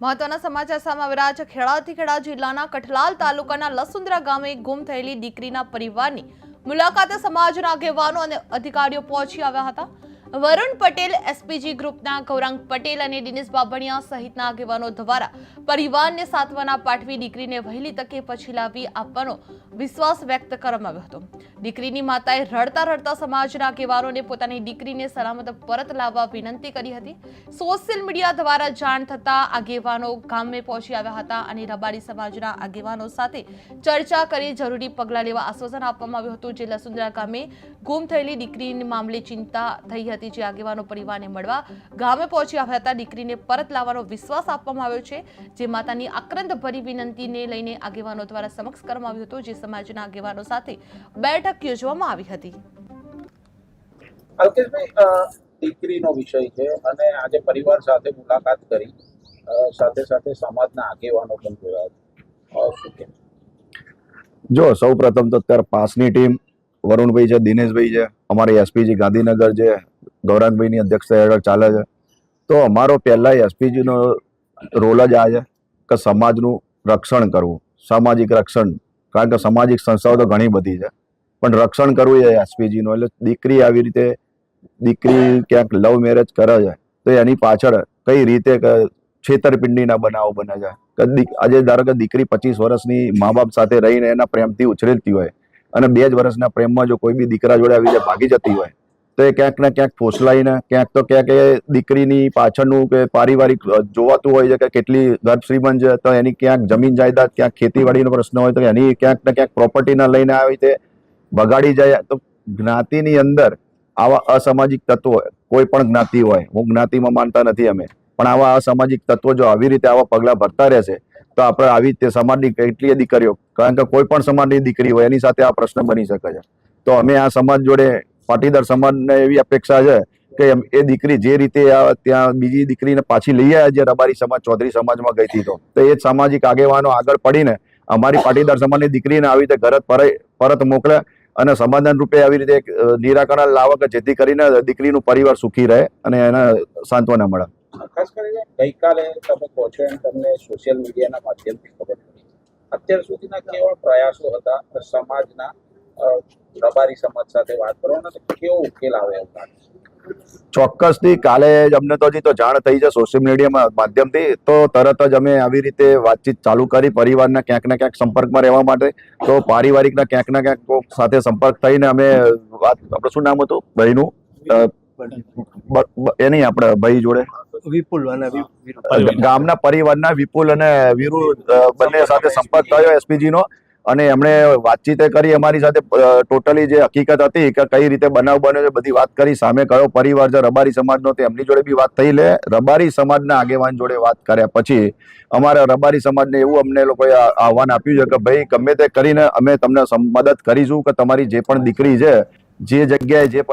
મહત્વના સમાચાર સામે આવી રહ્યા છે। ખેડા જિલ્લાના કઠલાલ તાલુકાના લસુંદરા ગામે ગુમ થયેલી દીકરીના પરિવારની મુલાકાતે સમાજના આગેવાનો અને અધિકારીઓ પહોંચી આવ્યા હતા। વરુણ પટેલ, એસપીજી ગ્રુપના ગૌરાંગ પટેલ અને દિનેશ બાબણિયા સહિતના આગેવાનો દ્વારા પરિવારને સાંત્વના પાઠવી દીકરીને વહેલી તકે પછી લાવી આપવાનો વિશ્વાસ વ્યક્ત કરવામાં આવ્યો હતો। દીકરીની માતાએ રડતા રડતા સમાજના આગેવાનોને પોતાની દીકરીને સલામત પરત લાવવા વિનંતી કરી હતી। સોશિયલ મીડિયા દ્વારા જાણ થતા આગેવાનો ગામે પહોંચી આવ્યા હતા અને રબારી સમાજના આગેવાનો સાથે ચર્ચા કરી જરૂરી પગલાં લેવા આશ્વાસન આપવામાં આવ્યું હતું। જે લસુંદરા ગામે ગુમ થયેલી દીકરીની મામલે ચિંતા થઈ હતી, જે આગેવાનો પરિવારને મળવા ગામે પહોંચી આવ્યા હતા। દીકરીને પરત લાવવાનો વિશ્વાસ આપવામાં આવ્યો છે, જે માતાની આક્રંદ ભરી વિનંતીને લઈને આગેવાનો દ્વારા સમક્ષ કરવામાં આવ્યું હતું, જે સમાજના આગેવાનો સાથે બેઠક યોજવામાં આવી હતી। અલ્કેશભાઈ, દીકરીનો વિષય છે અને આજે પરિવાર સાથે મુલાકાત કરી, સાથે સાથે સમાજના આગેવાનો પણ જોયા। જો સૌ પ્રથમ તો અત્યારે પાસની ટીમ વરુણભાઈ છે, દિનેશભાઈ છે, અમારી એસપીજી ગાંધીનગર છે, ગૌરાંગભાઈની અધ્યક્ષતા હેઠળ ચાલે છે। તો અમારો પહેલા એસપીજીનો રોલ જ આ છે કે સમાજનું રક્ષણ કરવું, સામાજિક રક્ષણ, કારણ કે સામાજિક સંસ્થાઓ તો ઘણી બધી છે, પણ રક્ષણ કરવું એ એસપીજીનું। એટલે દીકરી આવી રીતે ક્યાંક લવ મેરેજ કરે છે તો એની પાછળ કઈ રીતે છેતરપિંડીના બનાવો બને છે કે આજે ધારો કે દીકરી 25 વર્ષની મા બાપ સાથે રહીને એના પ્રેમથી ઉછરેલતી હોય અને 2 જ વર્ષના પ્રેમમાં જો કોઈ બી દીકરા જોડે આવી રીતે ભાગી જતી હોય તો એ ક્યાંક ને ક્યાંક ફોસલાઈને ક્યાંક એ દીકરીની પાછળનું કે પારિવારિક જોવાતું હોય છે કે કેટલી ગર્ભ શ્રીમંત છે, તો એની ક્યાંક જમીન જાયદાદ, ક્યાંક ખેતીવાડીનો પ્રશ્ન હોય તો એની ક્યાંક ને ક્યાંક પ્રોપર્ટીના લઈને આવી રીતે બગાડી જાય। તો જ્ઞાતિની અંદર આવા અસામાજિક તત્વો, કોઈ પણ જ્ઞાતિ હોય, હું જ્ઞાતિમાં માનતા નથી અમે, પણ આવા અસામાજિક તત્વો જો આવી રીતે આવા પગલાં ભરતા રહેશે તો આપણે આવી રીતે સમાજની કેટલીય દીકરીઓ, કારણ કે કોઈ પણ સમાજની દીકરી હોય એની સાથે આ પ્રશ્ન બની શકે છે। તો અમે આ સમાજ જોડે, પાટીદાર સમાજને એવી અપેક્ષા છે કે એ દીકરી જે રીતે ત્યાં બીજી દીકરીને પાછી લઈ આવ્યા, જે રબારી સમાજ, ચૌધરી સમાજમાં ગઈ હતી, તો એ જ સામાજિક આગેવાનો આગળ પડીને અમારી પાટીદાર સમાજની દીકરીને આવી રીતે ઘર પરત મોકલે અને સમાધાન રૂપે આવી રીતે નિરાકરણ લાવે કે જેથી કરીને દીકરીનું પરિવાર સુખી રહે અને એને સાંત્વના મળે। ખાસ કરીને ગઈકાલે તમે પહોંચો એમ તમને સોશિયલ મીડિયાના માધ્યમથી ખબર પડી, અત્યાર સુધીના કેવા પ્રયાસો હતા સમાજના રબારી સમાજ સાથે વાત કરવાના, તો કેવો ઉકેલ આવે એમ લાગે? ચોક્કસથી કાલે જ અમને તો હજી તો જાણ થઈ છે સોશિયલ મીડિયા માધ્યમથી, તો તરત જ અમે આવી રીતે વાતચીત ચાલુ કરી પરિવારના ક્યાંક ને ક્યાંક સંપર્કમાં રહેવા માટે। તો પારિવારિકના ક્યાંક ને ક્યાંક સાથે સંપર્ક થઈને અમે વાત, આપણે શું નામ હતું ભાઈનું, એની આપણે ભાઈ જોડે વિપુલ અને ગામના પરિવારના વિપુલ અને વીરુ બંને સાથે સંપર્ક થયો એસપીજીનો, અને એમણે વાતચીત કરી અમારી સાથે, ટોટલી જે હકીકત હતી કે કઈ રીતે બનાવ બન્યો છે બધી વાત કરી। સામે કયો પરિવાર છે રબારી સમાજનો, તો એમની જોડે બી વાત થઈ લે। રબારી સમાજના આગેવાન જોડે વાત કર્યા પછી અમારા રબારી સમાજને એવું અમને લોકોએ આહવાન આપ્યું છે કે ભાઈ ગમે તે કરીને અમે તમને મદદ કરીશું કે તમારી જે પણ દીકરી છે જે જગ્યાએ જે